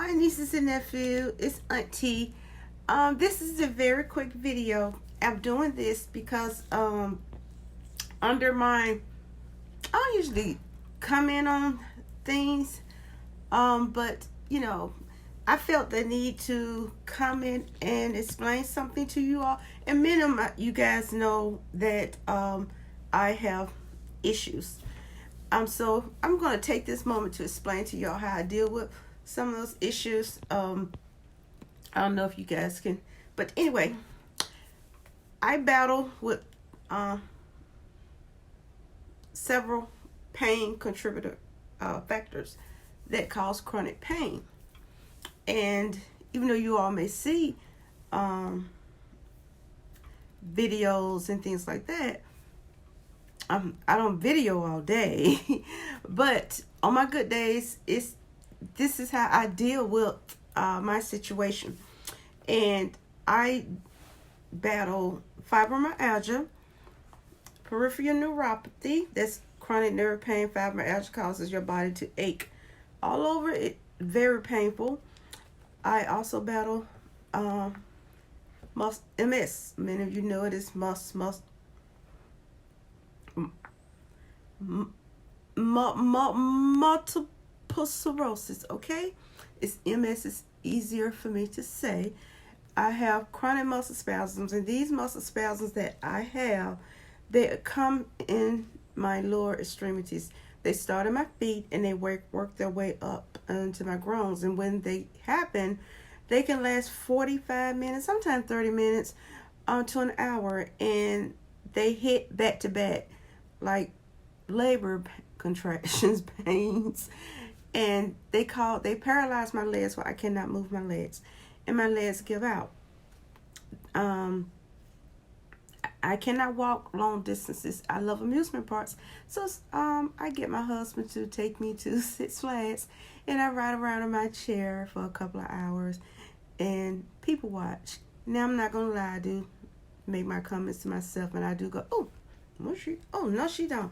Hi nieces and nephew, it's Auntie. This is a very quick video. I'm doing this because under my I usually comment on things, but I felt the need to come in and explain something to you all. And many of you guys know that I have issues. So I'm going to take this moment to explain to y'all how I deal with some of those issues. I don't know if you guys can, but anyway, I battle with several pain contributor factors that cause chronic pain. And even though you all may see videos and things like that, I don't video all day, but on my good days, this is how I deal with my situation. And I battle fibromyalgia, peripheral neuropathy, that's chronic nerve pain. Fibromyalgia causes your body to ache all over it, very painful. I also battle MS. Many of you know it is multiple sclerosis. Okay, it's MS. It's easier for me to say. I have chronic muscle spasms, and these muscle spasms that I have, they come in my lower extremities. They start at my feet and they work their way up into my groins. And when they happen, they can last 45 minutes, sometimes 30 minutes, to an hour, and they hit back to back like labor contractions, pains, and they paralyze my legs where I cannot move my legs, and my legs give out. I cannot walk long distances. I love amusement parks, so I get my husband to take me to Six Flags, and I ride around in my chair for a couple of hours, and people watch. Now I'm not gonna lie, I do make my comments to myself, and I do go, oh, was she? Oh no, she don't.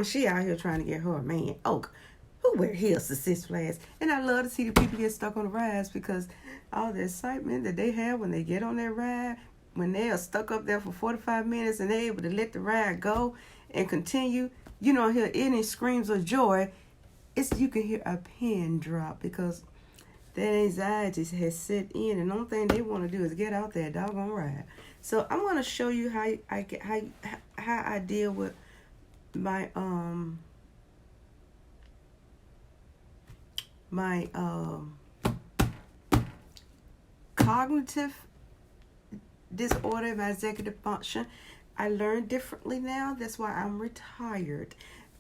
She out here trying to get her a man. Oh, who wear heels to Six Flags? And I love to see the people get stuck on the rides, because all the excitement that they have when they get on that ride, when they are stuck up there for 45 minutes and they're able to let the ride go and continue, you don't hear any screams of joy. You can hear a pin drop, because that anxiety has set in, and the only thing they want to do is get out there doggone ride. So I'm going to show you how I deal with my cognitive disorder, my executive function. I learn differently now. That's why I'm retired.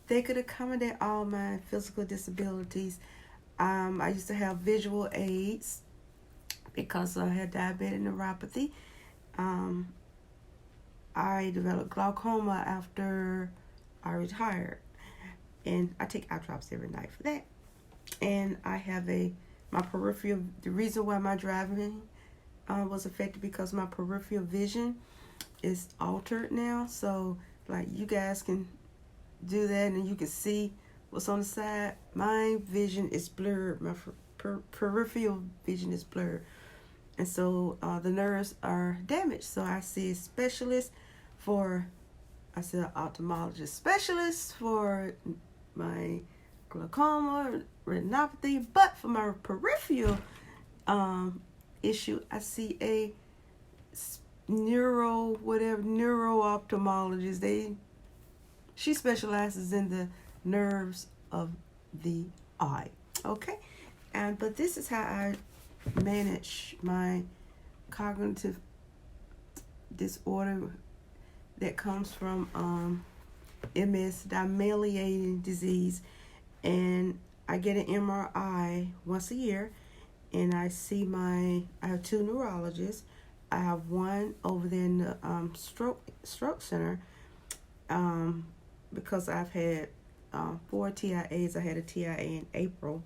They could accommodate all my physical disabilities. I used to have visual aids because I had diabetic neuropathy. I developed glaucoma after I retired, and I take eye drops every night for that. And I have my peripheral. The reason why my driving was affected, because my peripheral vision is altered now. So like you guys can do that and you can see what's on the side. My vision is blurred. My peripheral vision is blurred. And so the nerves are damaged. So I see a specialist I see an ophthalmologist specialist for my glaucoma, retinopathy. But for my peripheral issue, I see a neuro-ophthalmologist. She specializes in the nerves of the eye. Okay? But this is how I manage my cognitive disorder that comes from MS, demyelinating disease. And I get an MRI once a year, and I have two neurologists. I have one over there in the stroke center, because I've had 4 TIAs. I had a TIA in April,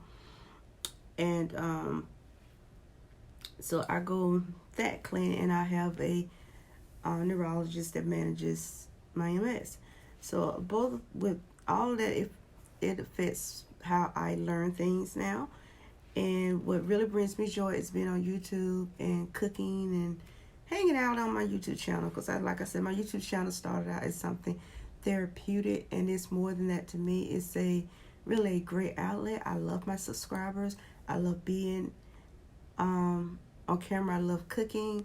and so I go that clinic, and I have a neurologist that manages my MS. So both with all that, it affects how I learn things now, And what really brings me joy is being on YouTube and cooking and hanging out on my YouTube channel. Because like I said, my YouTube channel started out as something therapeutic, and it's more than that to me. It's really a great outlet. I love my subscribers. I love being on camera. I love cooking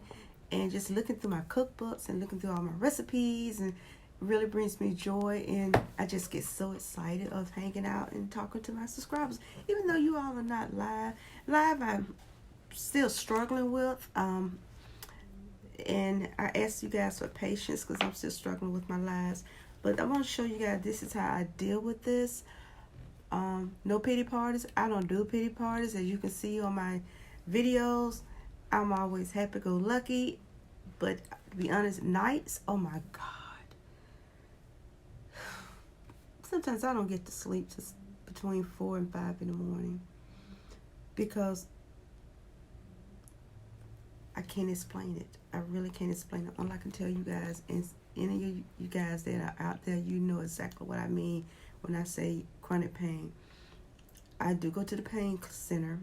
and just looking through my cookbooks and looking through all my recipes, and really brings me joy. And I just get so excited of hanging out and talking to my subscribers. Even though you all are not live I'm still struggling with, and I ask you guys for patience because I'm still struggling with my lives. But I want to show you guys, this is how I deal with this. No pity parties. I don't do pity parties. As you can see on my videos, I'm always happy-go-lucky. But to be honest, nights, oh my God. Sometimes I don't get to sleep just between 4 and 5 in the morning because I can't explain it. I really can't explain it. All I can tell you guys, and any of you guys that are out there, you know exactly what I mean when I say chronic pain. I do go to the pain center.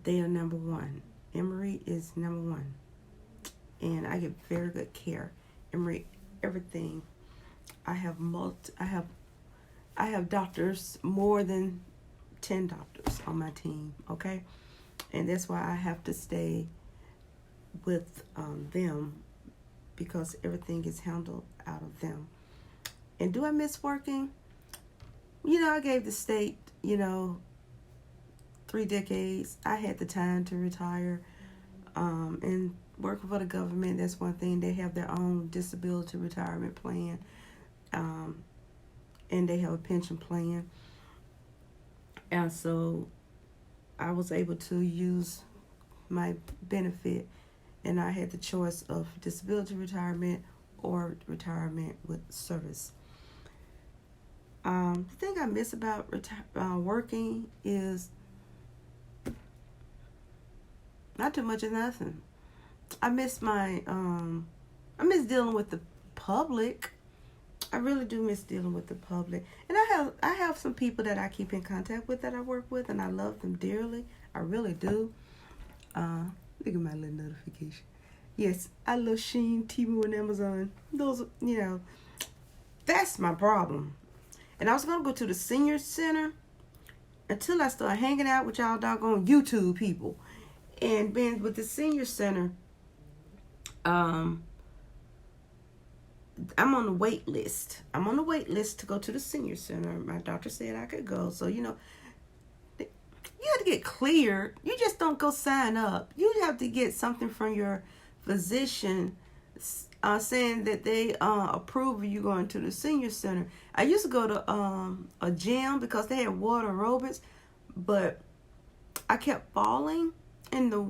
They are number one. Emory is number one. And I get very good care. Emory, everything. I have doctors, more than 10 doctors on my team, okay? And that's why I have to stay with them, because everything is handled out of them. And do I miss working? You know, I gave the state, 3 decades. I had the time to retire. And working for the government, that's one thing. They have their own disability retirement plan. And they have a pension plan. And so I was able to use my benefit, and I had the choice of disability retirement or retirement with service. The thing I miss about working is not too much of nothing. I miss I miss dealing with the public. I really do miss dealing with the public. And I have some people that I keep in contact with, that I work with, and I love them dearly. I really do. Look at my little notification. Yes, I love Shein, Temu, and Amazon. Those, that's my problem. And I was going to go to the senior center until I started hanging out with y'all doggone YouTube people. And being with the senior center, I'm on the wait list. I'm on the wait list to go to the senior center. My doctor said I could go. So, you have to get cleared. You just don't go sign up. You have to get something from your physician saying that they approve of you going to the senior center. I used to go to a gym because they had water aerobics, but I kept falling in the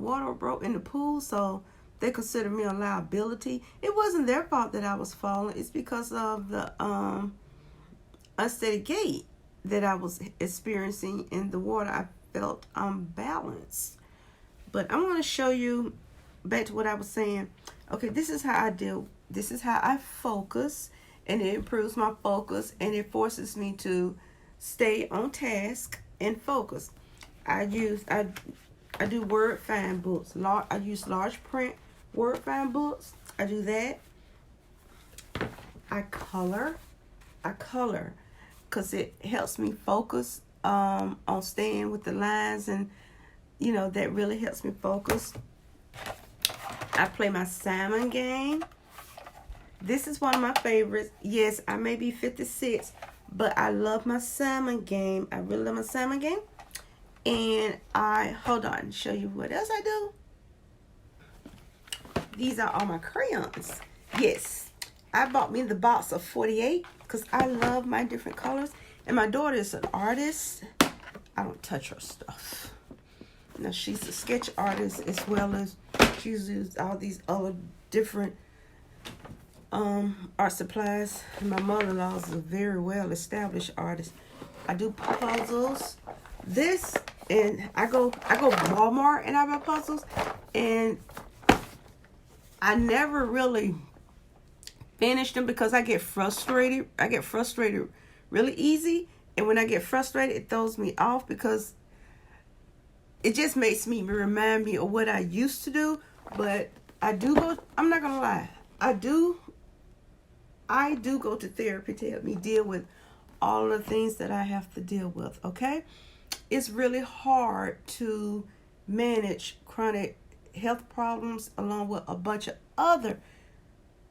in the pool, so they considered me a liability. It wasn't their fault that I was falling. It's because of the unsteady gait that I was experiencing in the water. I felt unbalanced. But I want to show you, back to what I was saying. Okay, this is how I deal. This is how I focus, and it improves my focus, and it forces me to stay on task and focus. I do word find books. I use large print word find books. I do that. I color because it helps me focus on staying with the lines, and that really helps me focus. I play my salmon game. This is one of my favorites. Yes, I may be 56, but I love my salmon game. I really love my salmon game. And hold on, show you what else I do. These are all my crayons. Yes, I bought me the box of 48 because I love my different colors. And my daughter is an artist. I don't touch her stuff. Now, she's a sketch artist, as well as she's used all these other different art supplies. My mother-in-law is a very well-established artist. I do puzzles. And I go Walmart and I buy puzzles, and I never really finish them because I get frustrated. I get frustrated really easy, And when I get frustrated, it throws me off because it just makes me remind me of what I used to do. But I do go, I'm not going to lie. I do go to therapy to help me deal with all the things that I have to deal with, okay? It's really hard to manage chronic health problems along with a bunch of other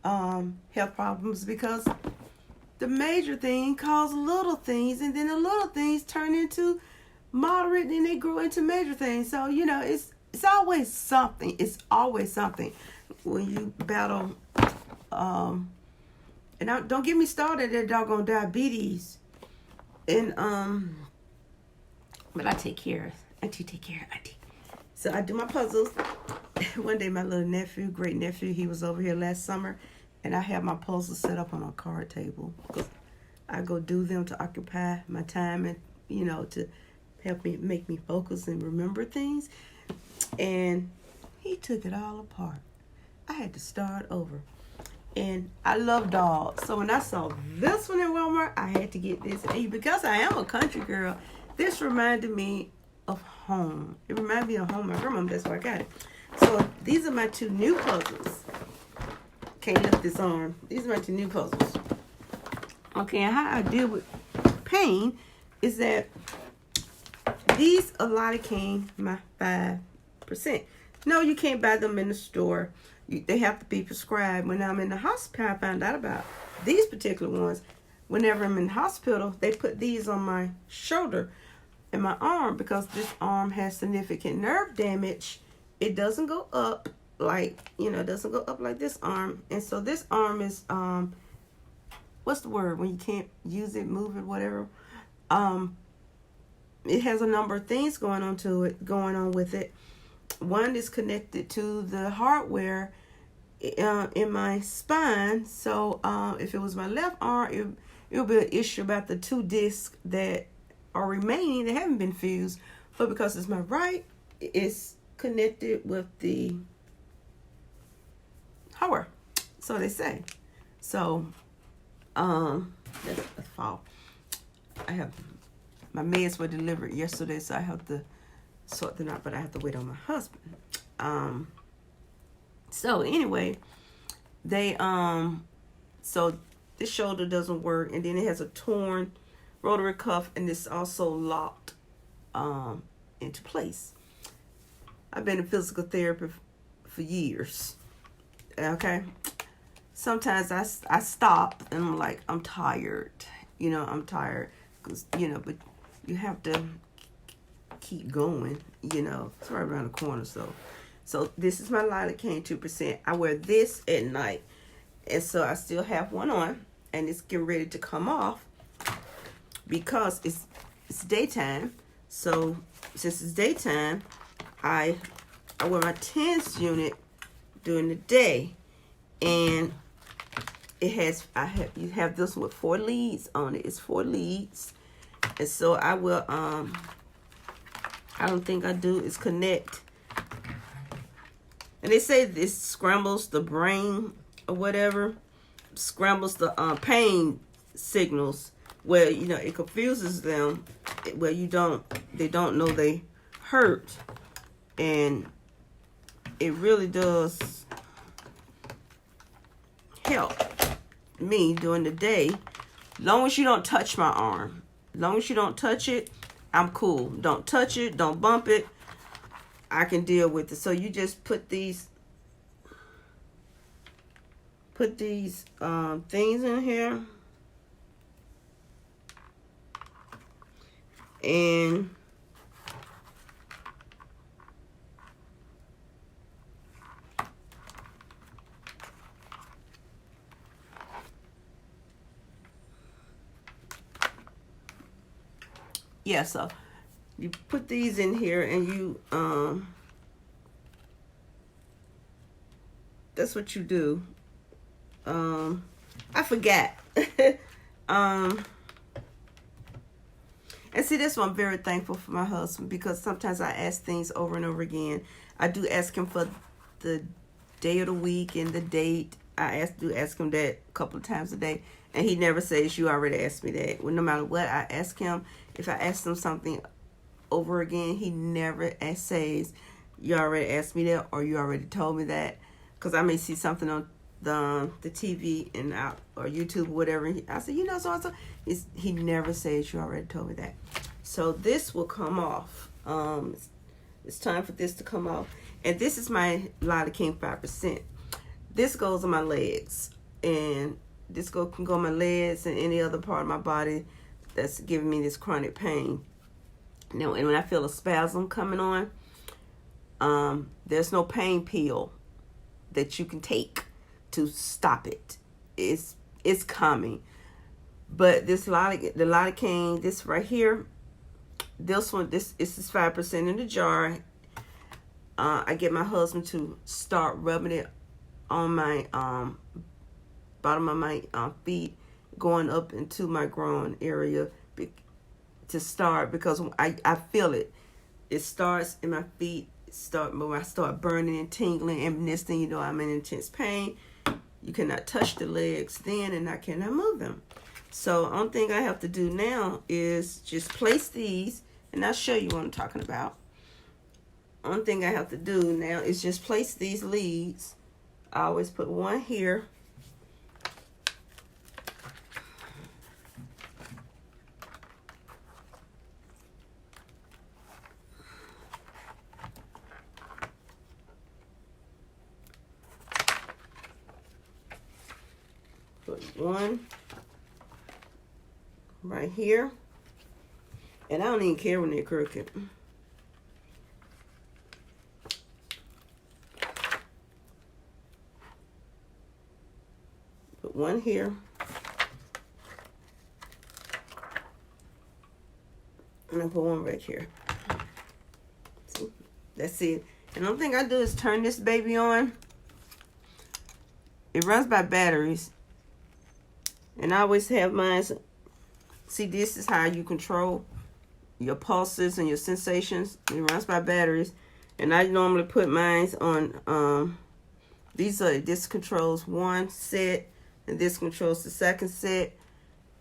health problems, because the major thing causes little things, and then the little things turn into moderate, and they grow into major things. So, it's always something. It's always something when you battle. And don't get me started at doggone diabetes. And but I take care. Auntie take care. Auntie. So I do my puzzles. One day, my little nephew, great nephew, he was over here last summer, and I have my puzzles set up on a card table. I go do them to occupy my time and, to help make me focus and remember things. And he took it all apart. I had to start over. And I love dogs. So when I saw this one in Walmart, I had to get this. And because I am a country girl, this reminded me of home. It reminded me of home. My grandma, that's why I got it. So these are my two new puzzles. Can't lift this arm. These are my two new puzzles. Okay, and how I deal with pain is that these lidocaine, my 5%. No, you can't buy them in the store. They have to be prescribed. When I'm in the hospital, I found out about these particular ones. Whenever I'm in the hospital, they put these on my shoulder and my arm, because this arm has significant nerve damage. It doesn't go up like, it doesn't go up like this arm. And so this arm is, what's the word when you can't use it, move it, whatever. It has a number of things going on with it. One is connected to the hardware in my spine. So if it was my left arm, it would be an issue about the two discs that are remaining that haven't been fused. But because it's my right, it's connected with the hardware. So they say. So that's the fault. I have my meds were delivered yesterday, so I have to sort them out, but I have to wait on my husband. So anyway, they so this shoulder doesn't work, and then it has a torn rotary cuff, and it's also locked into place. I've been in physical therapy for years. Okay, sometimes I stop and I'm like, I'm tired. I'm tired, because but you have to keep going. It's right around the corner. So this is my lidocaine 2%. I wear this at night, and so I still have one on, and it's getting ready to come off because it's daytime. So since it's daytime, I wear my TENS unit during the day, and you have this with 4 leads on it. It's 4 leads, and so I will I don't think I do is connect. And they say this scrambles the brain or whatever, scrambles the pain signals, where it confuses them, where they don't know they hurt, and it really does help me during the day. Long as you don't touch my arm, long as you don't touch it, I'm cool. Don't touch it, don't bump it. I can deal with it. So you just put these things in here, and yeah, so you put these in here, and you that's what you do. I forgot. And see, this one I'm very thankful for my husband, because sometimes I ask things over and over again. I do ask him for the day of the week and the date I ask him that a couple of times a day, and he never says, you already asked me that. Well, no matter what I ask him, if I ask him something over again, he never says, you already asked me that, or you already told me that. Because I may see something on the TV and out, or YouTube or whatever. I say, so-and-so. He never says, you already told me that. So this will come off. It's time for this to come off. And this is my lidocaine 5%. This goes on my legs. And this can go on my legs and any other part of my body that's giving me this chronic pain. Now, and when I feel a spasm coming on, there's no pain pill that you can take to stop it. It's coming. But the lidocaine, this right here, this is 5% in the jar. I get my husband to start rubbing it on my bottom of my feet, going up into my groin area to start, because I feel it. It starts in my feet. When I start burning and tingling, and next thing you know, I'm in intense pain. You cannot touch the legs then, and I cannot move them. So only thing I have to do now is just place these, and I'll show you what I'm talking about. Only thing I have to do now is just place these leads. I always put one here. Put one right here. And I don't even care when they're crooked. Put one here. And I put one right here. See? That's it. And the only thing I do is turn this baby on. It runs by batteries. And I always have mine. See, this is how you control your pulses and your sensations. It runs by batteries. And I normally put mine on, this controls one set, and this controls the second set.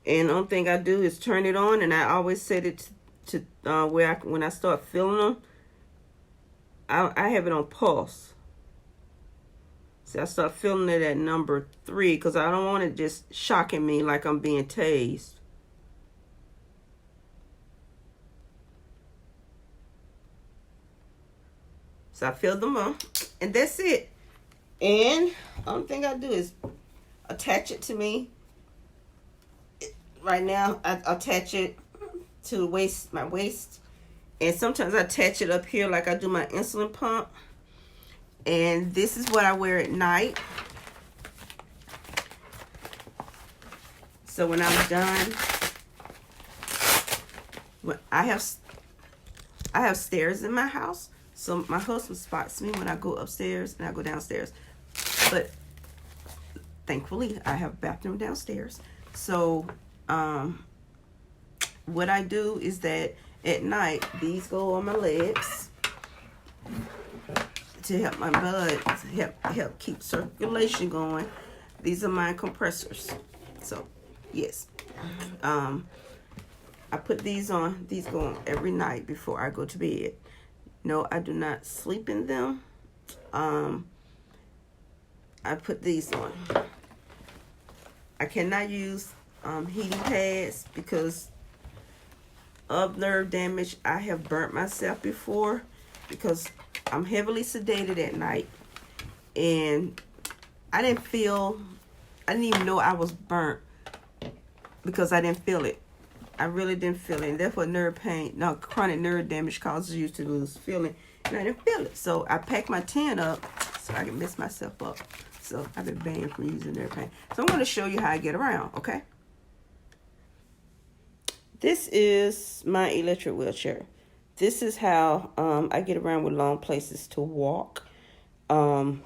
And the only thing I do is turn it on, and I always set it to where when I start feeling them, I have it on pulse. See, I start feeling it at number 3, because I don't want it just shocking me like I'm being tased. So I fill them up, and that's it. And only thing I do is attach it to me. Right now, I attach it to my waist. And sometimes I attach it up here like I do my insulin pump. And this is what I wear at night. So when I'm done, I have stairs in my house. So my husband spots me when I go upstairs and I go downstairs. But thankfully, I have a bathroom downstairs. So what I do is that at night, these go on my legs to help my blood, help keep circulation going. These are my compressors. So, yes. I put these on. These go on every night before I go to bed. No, I do not sleep in them. I put these on. I cannot use heating pads because of nerve damage. I have burnt myself before because I'm heavily sedated at night, and I didn't even know I was burnt because I didn't feel it. I really didn't feel it. And therefore chronic nerve damage causes you to lose feeling. And I didn't feel it. So I packed my tin up so I can mess myself up. So I've been banned from using nerve pain. So I'm going to show you how I get around, okay? This is my electric wheelchair. This is how I get around with long places to walk. If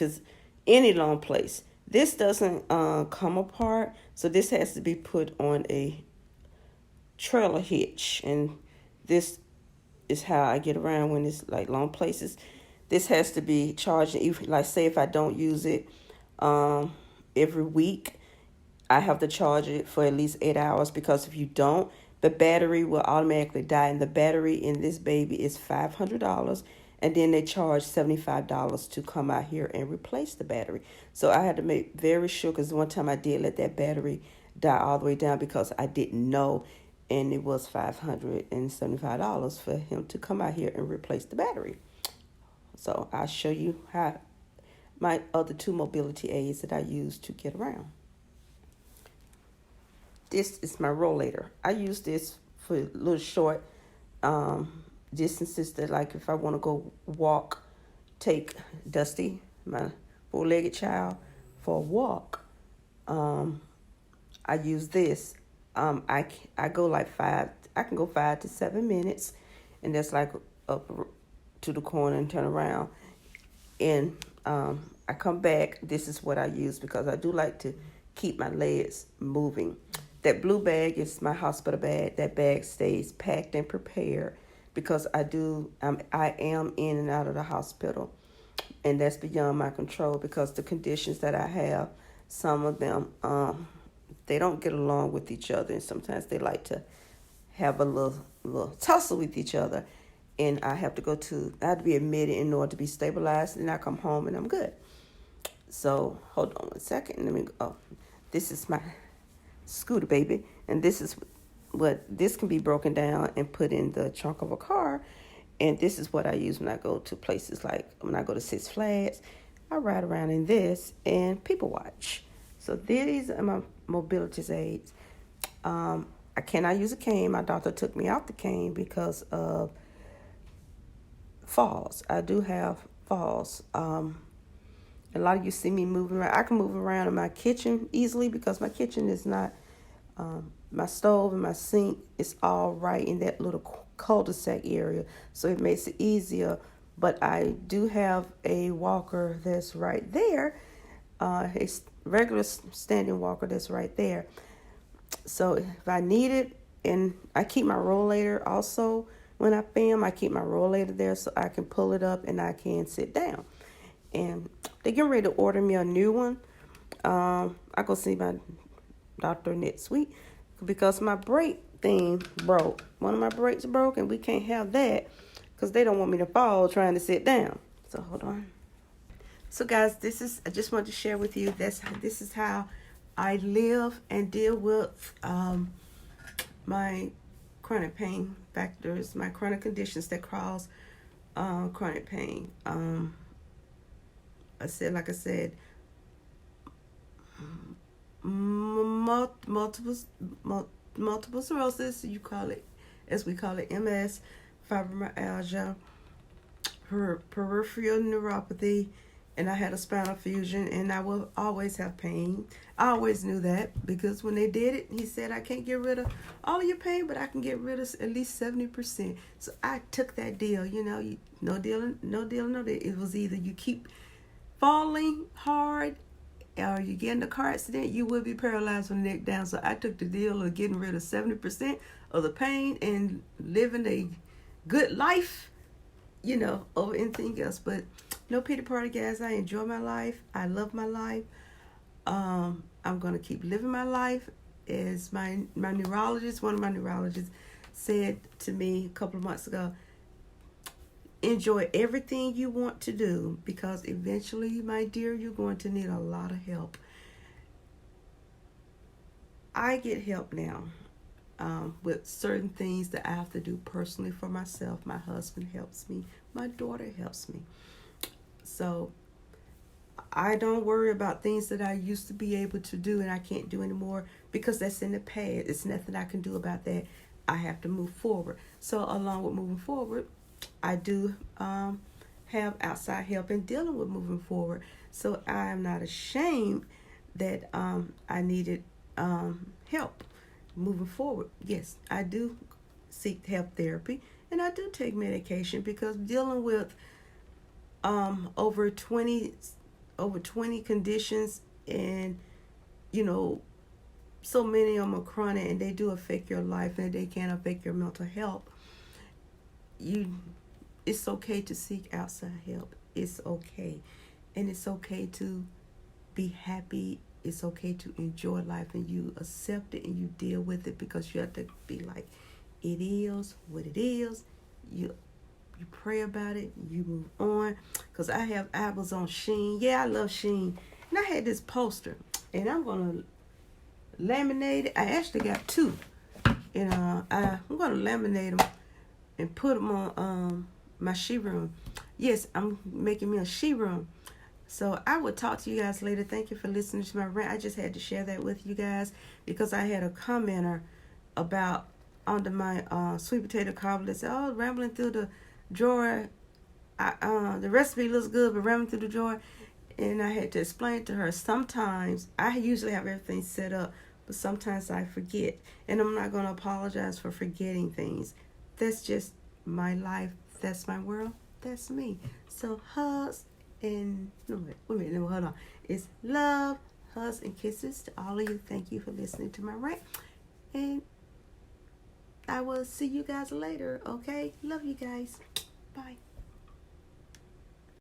it's any long place. This doesn't come apart, so this has to be put on a trailer hitch, and this is how I get around when it's like long places. This has to be charged. Like say if I don't use it every week, I have to charge it for at least 8 hours, because if you don't, the battery will automatically die. And the battery in this baby is $500. And then they charge $75 to come out here and replace the battery. So I had to make very sure, because one time I did let that battery die all the way down because I didn't know. And it was $575 for him to come out here and replace the battery. So I'll show you how my other two mobility aids that I use to get around. This is my rollator. I use this for little short distances, that like if I want to go walk, take Dusty, my four-legged child, for a walk. I use this. I go like I can go 5 to 7 minutes, and that's like up to the corner and turn around. And I come back. This is what I use because I do like to keep my legs moving. That blue bag is my hospital bag. That bag stays packed and prepared because I am in and out of the hospital, and that's beyond my control because the conditions that I have, some of them, they don't get along with each other, and sometimes they like to have a little tussle with each other, and I have to be admitted in order to be stabilized, and I come home and I'm good. So hold on one second. This is my scooter baby, and this can be broken down and put in the trunk of a car, and this is what I use when I go to places like when I go to Six Flags. I ride around in this and people watch. So these are my mobility aids. I cannot use a cane. My doctor took me off the cane because of falls. I do have falls. A lot of you see me moving around. I can move around in my kitchen easily because my kitchen is not, my stove and my sink is all right in that little cul-de-sac area. So it makes it easier. But I do have a walker that's right there, a regular standing walker that's right there. So if I need it, and I keep my rollator also when I film, I keep my rollator there so I can pull it up and I can sit down. And they're getting ready to order me a new one. I go see my doctor next week because my brake thing broke. One of my brakes broke, and we can't have that because they don't want me to fall trying to sit down. So hold on. So guys, I just wanted to share with you this is how I live and deal with my chronic pain factors, my chronic conditions that cause chronic pain. Like I said, multiple sclerosis, as we call it, MS, fibromyalgia, peripheral neuropathy, and I had a spinal fusion, and I will always have pain. I always knew that because when they did it, he said I can't get rid of all of your pain, but I can get rid of at least 70%. So I took that deal. No deal. It was either you keep falling hard or you get in a car accident, you will be paralyzed from the neck down. So I took the deal of getting rid of 70% of the pain and living a good life, over anything else. But no pity party, guys. I enjoy my life. I love my life. I'm going to keep living my life. As one of my neurologists said to me a couple of months ago, enjoy everything you want to do because eventually, my dear, you're going to need a lot of help. I get help now with certain things that I have to do personally for myself. My husband helps me. My daughter helps me. So I don't worry about things that I used to be able to do and I can't do anymore because that's in the past. It's nothing I can do about that. I have to move forward. So along with moving forward, I do have outside help in dealing with moving forward. So I am not ashamed that I needed help moving forward. Yes, I do seek help therapy, and I do take medication because dealing with over 20 conditions, and so many of them are chronic, and they do affect your life, and they can affect your mental health. it's okay to seek outside help. It's okay. And it's okay to be happy. It's okay to enjoy life, and you accept it and you deal with it, because you have to be like, it is what it is. You pray about it, you move on. Because I was on Shein. Yeah, I love Shein. And I had this poster, and I'm going to laminate it. I actually got two. And I'm going to laminate them and put them on my she room. Yes, I'm making me a she room. So I will talk to you guys later. Thank you for listening to my rant. I just had to share that with you guys because I had a commenter about under my sweet potato cobbler that said, "Oh, rambling through the drawer. The recipe looks good, but rambling through the drawer." And I had to explain to her, sometimes I usually have everything set up, but sometimes I forget. And I'm not going to apologize for forgetting things. That's just my life. That's my world. That's me. So hugs and, no, wait a minute, hold on. It's love, hugs, and kisses to all of you. Thank you for listening to my rant. And I will see you guys later, okay? Love you guys. Bye.